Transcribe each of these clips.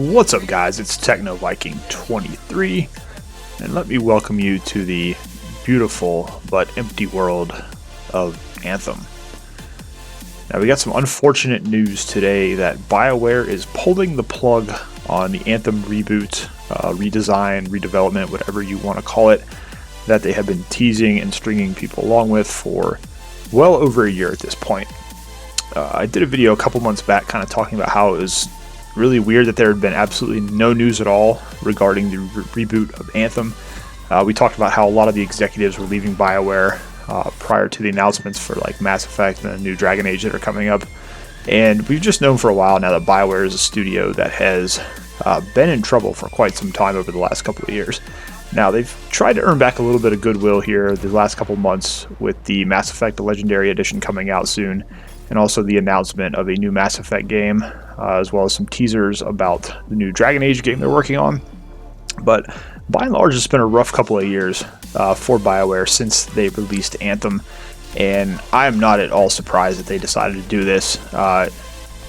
What's up, guys? It's Techno Viking 23, and let me welcome you to the beautiful but empty world of Anthem. Now, we got some unfortunate news today that BioWare is pulling the plug on the Anthem reboot, redesign, redevelopment, whatever you want to call it, that they have been teasing and stringing people along with for well over a year at this point. I did a video a couple months back kind of talking about how it was really weird that there had been absolutely no news at all regarding the reboot of Anthem. We talked about how a lot of the executives were leaving BioWare prior to the announcements for like Mass Effect and the new Dragon Age that are coming up. And we've just known for a while now that BioWare is a studio that has been in trouble for quite some time over the last couple of years. Now, they've tried to earn back a little bit of goodwill here the last couple months with the Mass Effect Legendary Edition coming out soon, and also the announcement of a new Mass Effect game, as well as some teasers about the new Dragon Age game they're working on. But by and large, it's been a rough couple of years for BioWare since they released Anthem, and I am not at all surprised that they decided to do this.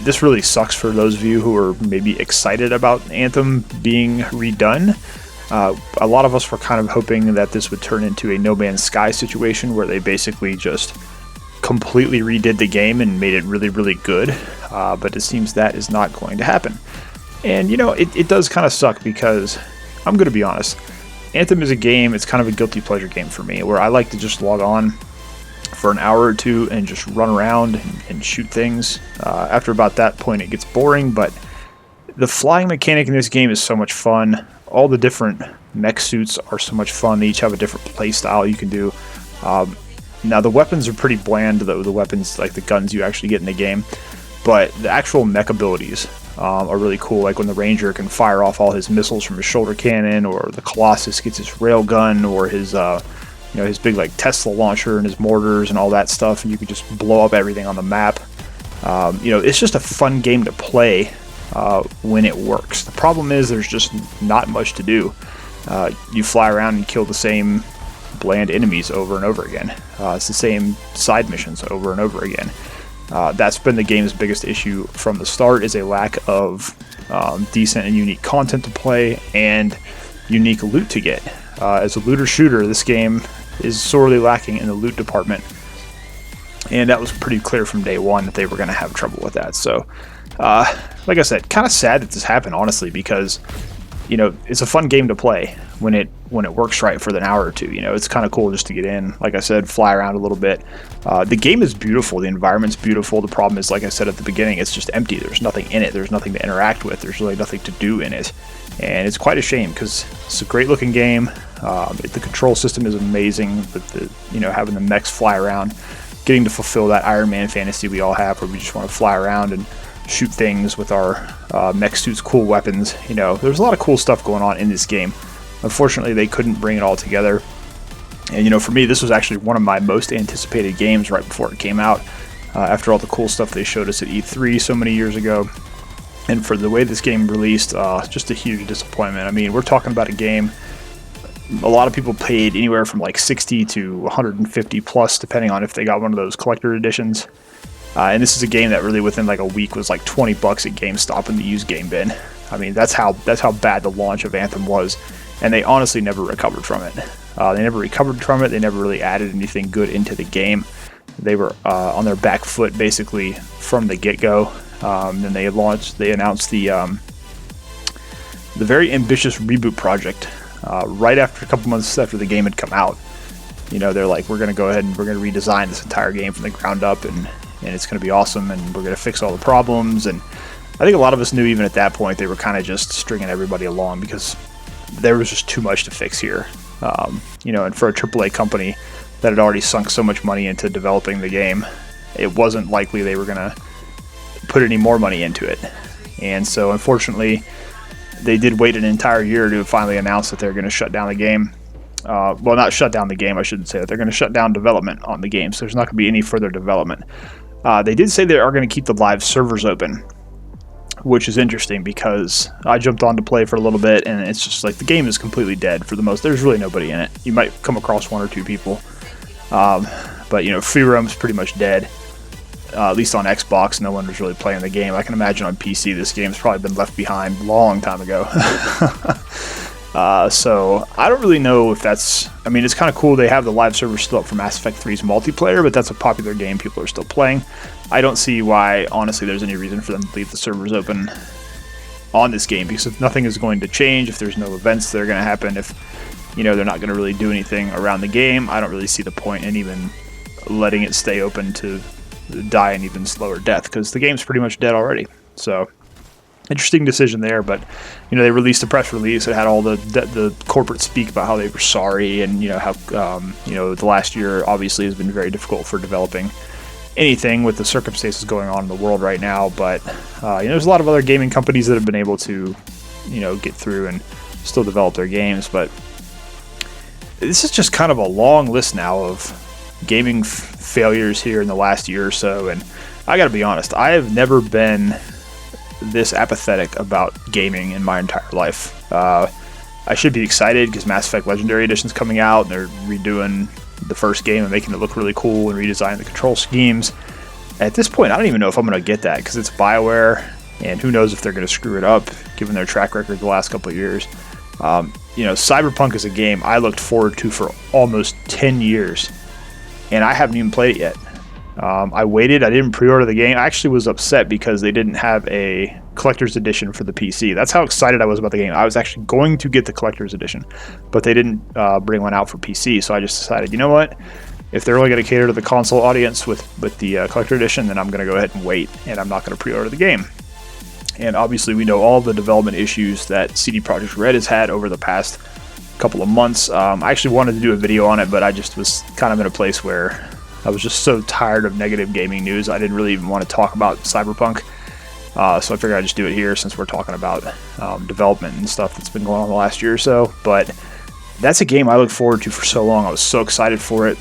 This really sucks for those of you who are maybe excited about Anthem being redone. A lot of us were kind of hoping that this would turn into a No Man's Sky situation where they basically just completely redid the game and made it really, really good, but it seems that is not going to happen. And you know, it does kind of suck because I'm going to be honest, Anthem is a game, it's kind of a guilty pleasure game for me, where I like to just log on for an hour or two and just run around and shoot things. After about that point it gets boring, but the flying mechanic in this game is so much fun. All the different mech suits are so much fun. They each have a different play style you can do. Now, the weapons are pretty bland, the weapons, like the guns you actually get in the game, but the actual mech abilities are really cool, like when the Ranger can fire off all his missiles from his shoulder cannon, or the Colossus gets his railgun, or his his big like Tesla launcher and his mortars and all that stuff, and you can just blow up everything on the map. It's just a fun game to play when it works. The problem is there's just not much to do. You fly around and kill the same bland enemies over and over again. It's the same side missions over and over again. That's been the game's biggest issue from the start, is a lack of decent and unique content to play and unique loot to get. As a looter shooter, this game is sorely lacking in the loot department, and that was pretty clear from day one that they were going to have trouble with that. So like I said, kind of sad that this happened, honestly, because it's a fun game to play when it works right for an hour or two. It's kind of cool just to get in, like I said, fly around a little bit. The game is beautiful, the environment's beautiful. The problem is, like I said at the beginning, it's just empty. There's nothing in it, there's nothing to interact with, there's really nothing to do in it, and it's quite a shame because it's a great looking game. The control system is amazing, with having the mechs fly around, getting to fulfill that Iron Man fantasy we all have, where we just want to fly around and shoot things with our mech suits, cool weapons. There's a lot of cool stuff going on in this game. Unfortunately, they couldn't bring it all together. And for me, this was actually one of my most anticipated games right before it came out, after all the cool stuff they showed us at E3 so many years ago. And for the way this game released, just a huge disappointment. I mean, we're talking about a game a lot of people paid anywhere from like 60 to 150 plus, depending on if they got one of those collector editions. And this is a game that really within like a week was like $20 at GameStop in the used game bin. I mean, that's how bad the launch of Anthem was, and they honestly never recovered from it. They never really added anything good into the game. They were on their back foot basically from the get-go. Then they announced the very ambitious reboot project right after a couple months after the game had come out. They're like, we're going to go ahead and we're going to redesign this entire game from the ground up, and it's going to be awesome, and we're going to fix all the problems. And I think a lot of us knew even at that point they were kind of just stringing everybody along because there was just too much to fix here. And for a AAA company that had already sunk so much money into developing the game, it wasn't likely they were going to put any more money into it. And so unfortunately, they did wait an entire year to finally announce that they're going to shut down the game. Well, not shut down the game, I shouldn't say that. They're going to shut down development on the game, so there's not going to be any further development. They did say they are going to keep the live servers open, which is interesting because I jumped on to play for a little bit, and it's just like the game is completely dead for the most. There's really nobody in it. You might come across one or two people, but free roam's pretty much dead. at least on Xbox, no one was really playing the game. I can imagine on PC this game's probably been left behind a long time ago. So I don't really know if that's... I mean, it's kind of cool they have the live server still up for Mass Effect 3's multiplayer, but that's a popular game people are still playing. I don't see why, honestly, there's any reason for them to leave the servers open on this game, because if nothing is going to change, if there's no events that are going to happen, if, you know, they're not going to really do anything around the game, I don't really see the point in even letting it stay open to die an even slower death, because the game's pretty much dead already. So interesting decision there, but you know, they released a press release. It had all the corporate speak about how they were sorry, and you know how you know, the last year obviously has been very difficult for developing anything with the circumstances going on in the world right now. But you know, there's a lot of other gaming companies that have been able to, you know, get through and still develop their games. But this is just kind of a long list now of gaming failures here in the last year or so, and I gotta be honest, I have never been this apathetic about gaming in my entire life. I should be excited because Mass Effect Legendary Edition is coming out, and they're redoing the first game and making it look really cool and redesigning the control schemes. At this point, I don't even know if I'm going to get that, because it's BioWare, and who knows if they're going to screw it up given their track record the last couple of years. You know, Cyberpunk is a game I looked forward to for almost 10 years, and I haven't even played it yet. I waited. I didn't pre-order the game. I actually was upset because they didn't have a collector's edition for the PC. That's how excited I was about the game. I was actually going to get the collector's edition, but they didn't bring one out for PC. So I just decided, you know what? If they're only going to cater to the console audience with the collector edition, then I'm going to go ahead and wait, and I'm not going to pre-order the game. And obviously, we know all the development issues that CD Projekt Red has had over the past couple of months. I actually wanted to do a video on it, but I just was kind of in a place where I was just so tired of negative gaming news. I didn't really even want to talk about Cyberpunk. So I figured I'd just do it here since we're talking about development and stuff that's been going on the last year or so. But that's a game I looked forward to for so long. I was so excited for it.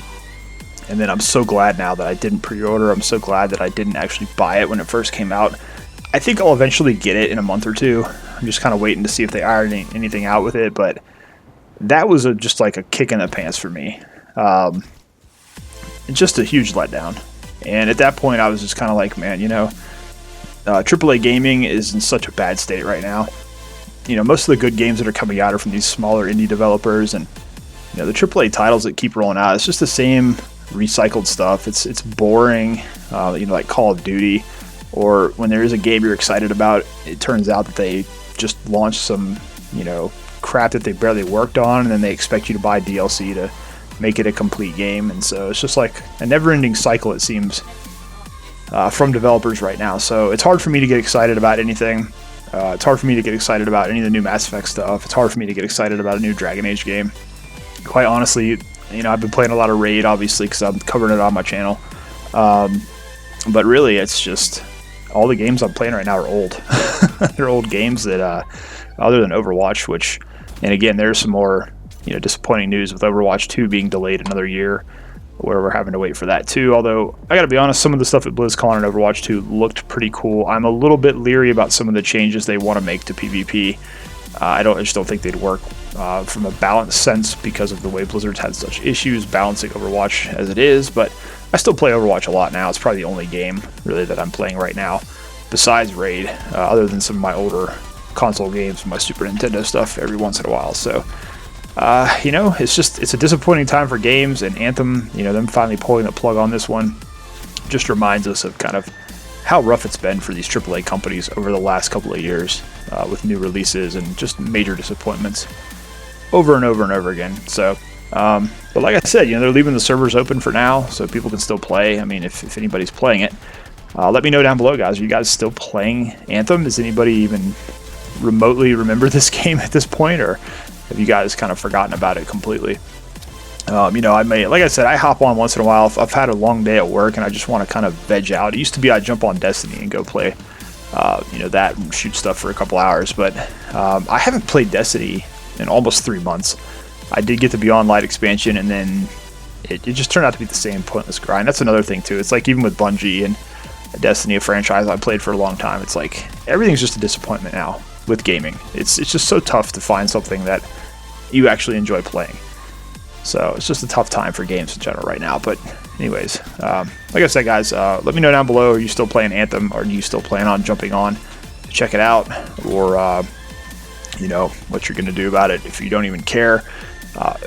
And then I'm so glad now that I didn't pre-order. I'm so glad that I didn't actually buy it when it first came out. I think I'll eventually get it in a month or two. I'm just kind of waiting to see if they iron anything out with it. But that was just like a kick in the pants for me. Just a huge letdown. And at that point, I was just kind of like, man, you know, AAA gaming is in such a bad state right now. You know, most of the good games that are coming out are from these smaller indie developers, and you know, the AAA titles that keep rolling out, it's just the same recycled stuff. It's boring. You know, like Call of Duty, or when there is a game you're excited about, it turns out that they just launched some, you know, crap that they barely worked on, and then they expect you to buy DLC to make it a complete game. And so it's just like a never-ending cycle, it seems, from developers right now. So it's hard for me to get excited about anything. It's hard for me to get excited about any of the new Mass Effect stuff. It's hard for me to get excited about a new Dragon Age game. Quite honestly, you know, I've been playing a lot of Raid, obviously, because I'm covering it on my channel. But really, it's just all the games I'm playing right now are old. They're old games that, other than Overwatch, which, and again, there's some more, you know, disappointing news with Overwatch 2 being delayed another year, where we're having to wait for that too. Although I gotta be honest, some of the stuff at BlizzCon and Overwatch 2 looked pretty cool. I'm a little bit leery about some of the changes they want to make to PvP. I just don't think they'd work from a balance sense, because of the way Blizzard's had such issues balancing Overwatch as it is. But I still play Overwatch a lot now. It's probably the only game really that I'm playing right now besides Raid, other than some of my older console games, my Super Nintendo stuff every once in a while. So you know, it's a disappointing time for games, and Anthem, you know, them finally pulling the plug on this one just reminds us of kind of how rough it's been for these AAA companies over the last couple of years, with new releases and just major disappointments over and over and over again. So, but like I said, you know, they're leaving the servers open for now, so people can still play. I mean, if anybody's playing it, let me know down below, guys. Are you guys still playing Anthem? Does anybody even remotely remember this game at this point, or have you guys kind of forgotten about it completely? You know, I may, like I said, I hop on once in a while. If I've had a long day at work and I just want to kind of veg out. It used to be I'd jump on Destiny and go play, you know, that and shoot stuff for a couple hours. But I haven't played Destiny in almost 3 months. I did get the Beyond Light expansion, and then it just turned out to be the same pointless grind. That's another thing too. It's like even with Bungie and Destiny, a franchise I played for a long time, it's like everything's just a disappointment now with gaming. It's just so tough to find something that you actually enjoy playing. So it's just a tough time for games in general right now. But anyways, like I said, guys, let me know down below, are you still playing Anthem, or do you still plan on jumping on to check it out, or you know, what you're going to do about it if you don't even care,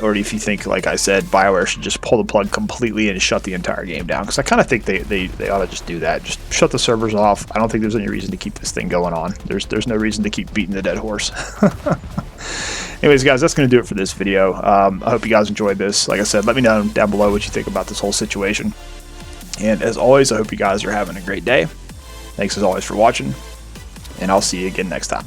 or if you think, like I said, BioWare should just pull the plug completely and shut the entire game down, because I kind of think they ought to just do that. Just shut the servers off. I don't think there's any reason to keep this thing going on. There's no reason to keep beating the dead horse. Anyways, guys, that's going to do it for this video. I hope you guys enjoyed this. Like I said, let me know down below what you think about this whole situation. And as always, I hope you guys are having a great day. Thanks as always for watching, and I'll see you again next time.